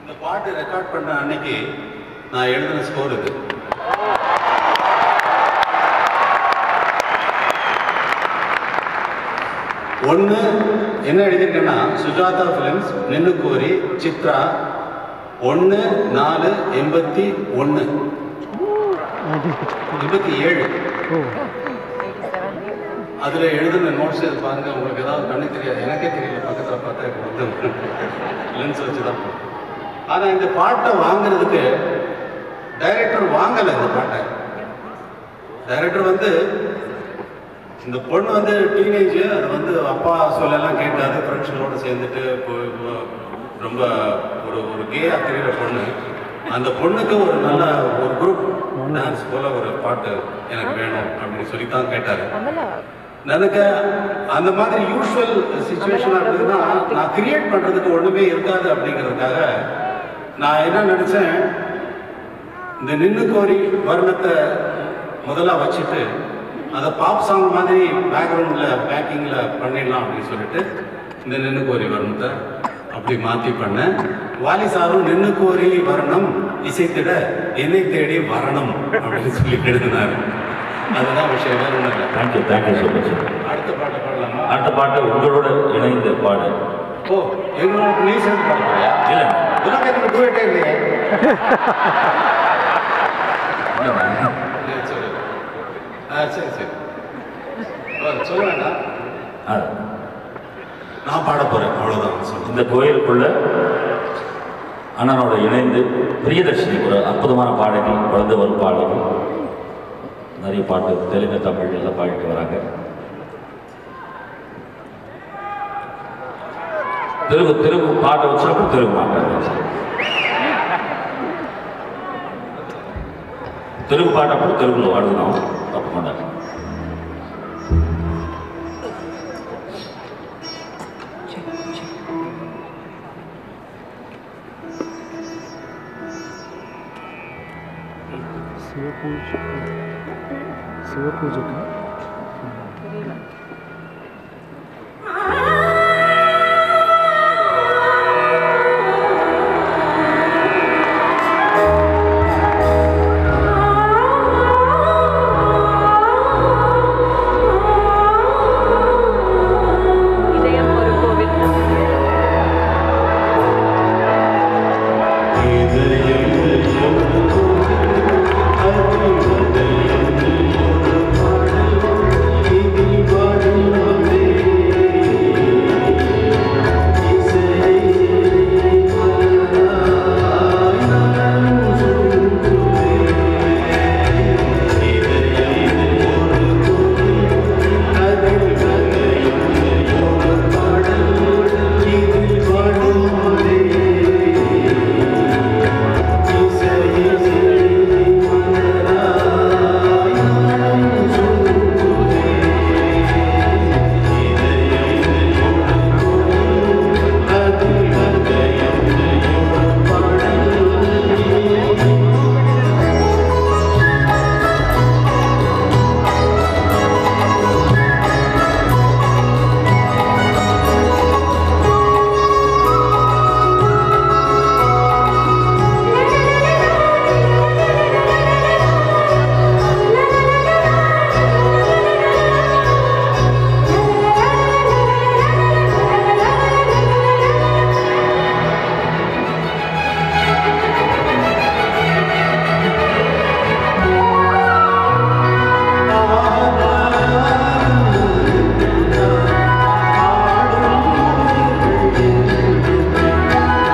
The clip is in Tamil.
இந்த பாட்டு ரெக்கார்ட் பண்ண அன்னைக்கு நான் எழுதின ஸ்கோர் இது. ஒன்று என்ன எழுதியிருக்கேன்னா, சுஜாதா ஃபிலிம்ஸ், நின்னு கோரி, சித்ரா, 1/4/81 27. அதில் எழுதுன நோட்ஸ் இது பாருங்க. உங்களுக்கு ஏதாவது கண்ணு தெரியாது, எனக்கே தெரியல, பக்கத்தில் பார்த்தா வந்து லென்ஸ் வச்சு தான். ஆனால் இந்த பாட்டை வாங்கிறதுக்கு டைரக்டர் வாங்கலை. இந்த பாட்டை டைரக்டர் வந்து, இந்த பொண்ணு வந்து டீனேஜ், அது வந்து அப்பா சொல்லலாம் கேட்காது, ஃப்ரெண்ட்ஸுகளோடு சேர்ந்துட்டு ரொம்ப ஒரு கேயாக தெரிகிற பொண்ணு. அந்த பொண்ணுக்கு ஒரு நல்ல ஒரு குரூப் டான்ஸ் போல ஒரு பாட்டு எனக்கு வேணும் அப்படின்னு சொல்லி தான் கேட்டார். எனக்கு அந்த மாதிரி யூஸ்வல் சுச்சுவேஷனாக இருந்ததுன்னா நான் கிரியேட் பண்ணுறதுக்கு ஒன்றுமே இருக்காது. அப்படிங்கிறதுக்காக நான் என்ன நினச்சேன், இந்த நின்னு கோரி வர்ணத்தை முதல்ல வச்சுட்டு அதை பாப் சாங் மாதிரி பேக்ரவுண்டில் பேக்கிங்கில் பண்ணிடலாம் அப்படின்னு சொல்லிட்டு இந்த நின்னு கோரி வர்ணத்தை அப்படி மாற்றி பண்ணேன். வாலி சாரும் நின்னு கோரி வர்ணம் இசைத்திட என்னை தேடி வரணும் அப்படின்னு சொல்லி எழுதினார். அதுதான் விஷயம், வேறு ஒன்றும் இல்லை. Thank you so much. அடுத்த பாட்டை பாடலாமா? அடுத்த பாட்டு உங்களோட இணைந்த பாடு. ஓ, எங்களோட நீ சேர்ந்து பாட போறியா? இல்லை, உனக்கு எனக்கு டூயட்டே இல்லையே. சரி சரி சொல்ல வேண்டாம், நான் பாட போறேன், அவ்வளோதான் சொல்லுங்க. இந்த கோயிலுக்குள்ள அண்ணனோட இணைந்து பிரியதர்ஷினி ஒரு அற்புதமான பாடகி, குழந்தை வரும் பாடகி, நிறைய பாட்டு தெலுங்கு தமிழ் எல்லாம் பாடிட்டு வராங்க. தெலுங்கு பாட்டை வச்சு அப்புறம் தெலுங்கு மாட்டாங்க. தெலுங்கு பாட்டு அப்புறம் தெலுங்குல வாடுதான் தப்பு மாட்டாங்க. शिव पूजक